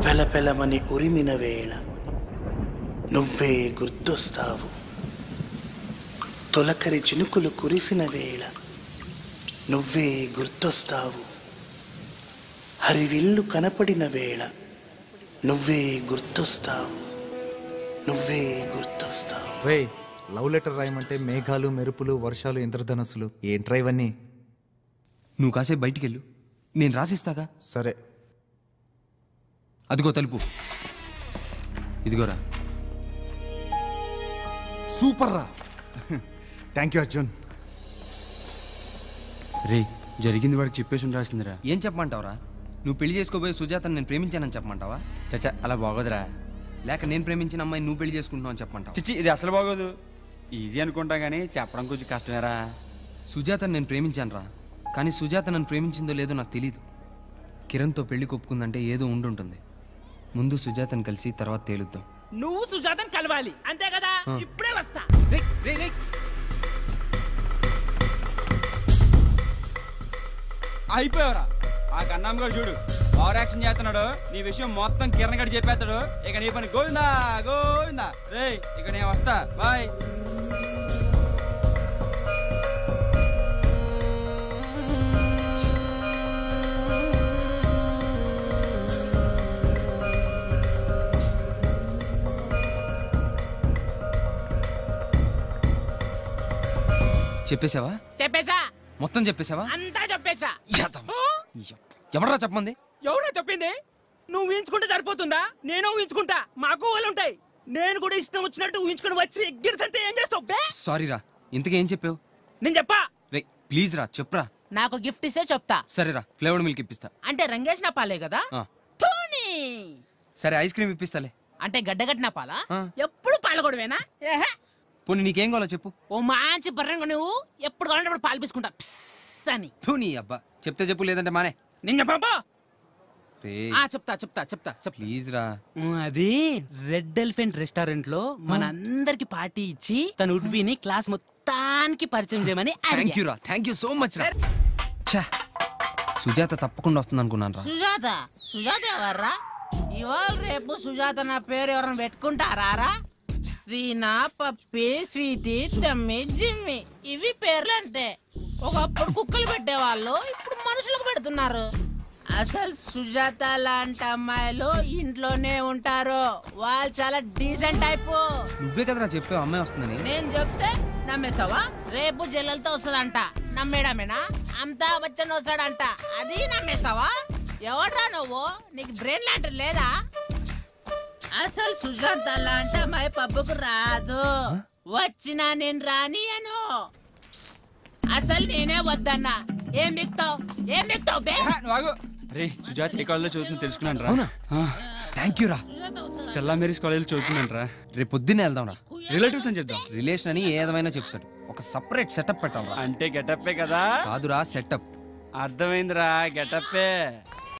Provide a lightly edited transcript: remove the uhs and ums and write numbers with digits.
పెలపెలమని ఉరిమిన వేళ నువ్వే గుర్తొస్తావు. తొలకరి చినుకులు కురిసిన వేళ నువ్వే గుర్తొస్తావు. హరివిల్లు కనపడిన వేళ నువ్వే గుర్తొస్తావు. నువ్వే గుర్తొస్తావు. రే, లవ్ లెటర్ రాయమంటే మేఘాలు, మెరుపులు, వర్షాలు, ఇంద్రధనస్సులు ఏంట్రా ఇవన్నీ? నువ్వు కాసేపు బయటికి వెళ్ళు, నేను రాసిస్తాగా. సరే. అదిగో తలుపు, ఇదిగోరా. సూపర్ రా. Thank you Arjun. రే, జరిగింది వాడికి చెప్పేసి ఉండాల్సిందిరా. ఏం చెప్పమంటావురా? నువ్వు పెళ్లి చేసుకోబోయే సుజాతను నేను ప్రేమించానని చెప్పమంటావా? చచ్చా, అలా బాగోదురా. లేక నేను ప్రేమించిన అమ్మాయి నువ్వు పెళ్లి చేసుకుంటున్నావు అని చెప్పమంటావా? చిచ్చి, ఇది అసలు బాగోదు. ఈజీ అనుకుంటా కానీ చెప్పడం కొంచెం కష్టమేరా. సుజాతను నేను ప్రేమించాను రా, కానీ సుజాత నన్ను ప్రేమించిందో లేదో నాకు తెలీదు. కిరణ్తో పెళ్లి కొప్పుకుందంటే ఏదో ఉండుంటుంది. ముందు సుజాతను కలిసి తర్వాత తేలుద్దాం. నువ్వు సుజాతను కలవాలి అంతే కదా. ఇప్పుడే వస్తా. అయిపోయావరా? ఆ కన్నాం గారు చూడు, ఓవర్ యాక్షన్ చేస్తున్నాడు. నీ విషయం మొత్తం కిరణ్ గడి చెప్పేస్తాడు. ఇక నీ పని గోవిందా గోవిందా. రే, ఇక నేను వస్తా, బాయ్. చెప్పేశావా? చెప్పేశా. మొత్తం చెప్పేశావా? అంతా చెప్పేశా. ఎవడరా చెప్పమంది? ఎవరో చెప్పింది? నువ్వు ఊహించుకుంటే సరిపోతుందా? నేను ఊహించుకుంటా, మాకు వాళ్ళు ఉంటాయి. నేను కూడా ఇష్టం వచ్చినట్టు ఊహించుకుని వచ్చి ఎగ్గిరితంటే ఏం చేస్తావు? సారీ రా, ఇంతకీ ఏం చెప్పావు? నేను చెప్పా. రే ప్లీజ్ రా, చెప్పురా. నాకు గిఫ్ట్ ఇస్తే చెప్తా. సరేరా, ఫ్లేవర్డ్ మిల్క్ ఇప్పిస్తా. అంటే రంగేసిన పాలే కదా. సరే, ఐస్ క్రీమ్ ఇప్పిస్తాలే. అంటే గడ్డగట్టిన పాలా? ఎప్పుడు పాలగొడవేనా? పోనీ నీకేం కావాలో చెప్పు. ఓ మంచి బర్రెంగా నువ్వు ఎప్పుడు కావాలంటే అప్పుడు పాలు పీసుకుంటా అని. నీ అబ్బా, చెప్తే చెప్పు, లేదంటే మానే. నేను చెప్పా. చెప్తా చెప్తా చెప్తా చెప్తా ప్లీజ్ రా. అది రెడ్ ఎలిఫెంట్ రెస్టారెంట్ లో మన అందరికి పార్టీ ఇచ్చి తన ఉడ్బీని క్లాస్ మొత్తానికి పరిచయం చేయమని. థ్యాంక్ యూ రా, థ్యాంక్ యూ సో మచ్ రా. సుజాత తప్పకుండా వస్తుంది అనుకున్నాను రా. సుజాత? సుజాత ఎవర్రా? ఇవాళ రేపు సుజాత నా పేరు ఎవరైనా పెట్టుకుంటారా? రీనా, పప్పి, స్వీటీ, తమ్మి, జిమ్మి, ఇవి పేర్లంటే. ఒకప్పుడు కుక్కలు పెట్టేవాళ్ళు, ఇప్పుడు మనుషులకు పెడుతున్నారు. అసలు సుజాత లాంటి అమ్మాయిలు ఇంట్లోనే ఉంటారు. వాళ్ళు చాలా డీసెంట్ టైప్. నువ్వే కదరా చెప్పావు అమ్మాయి వస్తుందని. నేను చెప్తే నమ్మేస్తావా? రేపు జల్లలతో వస్తుందంట, నమ్మేడమేనా? అమితాబ్ బచ్చన్ వస్తాడంట, అది నమ్మేస్తావా? ఎవడ్రా నువ్వు? నీకు బ్రెయిన్ లాంటిది లేదా? అసలు సుజాత లాంటి అమ్మాయి పబ్బుకు రాదు. వచ్చినా నేను రానియను. అసలు నేనే వద్దన్నా. ఏం బిక్తావు? ఏం బిక్తావు బే? రే, సుజాత ఏ కాలేజ్లో చదువుతుంది తెలుసుకున్నాను రా. థ్యాంక్ యూ రా. స్టెల్లా మేరీస్ కాలేజ్లో చదువుతున్నాను రా. రేపు పొద్దున్నే వెళ్దాం రా. రిలేటివ్స్ అని చెప్దాం. రిలేషన్ అని ఏదైనా చెప్తాడు. ఒక సపరేట్ సెటప్ పెట్టాం. అంటే గెటప్పే కదా? కాదురా, సెటప్. అర్థమైందిరా, గెటప్పే.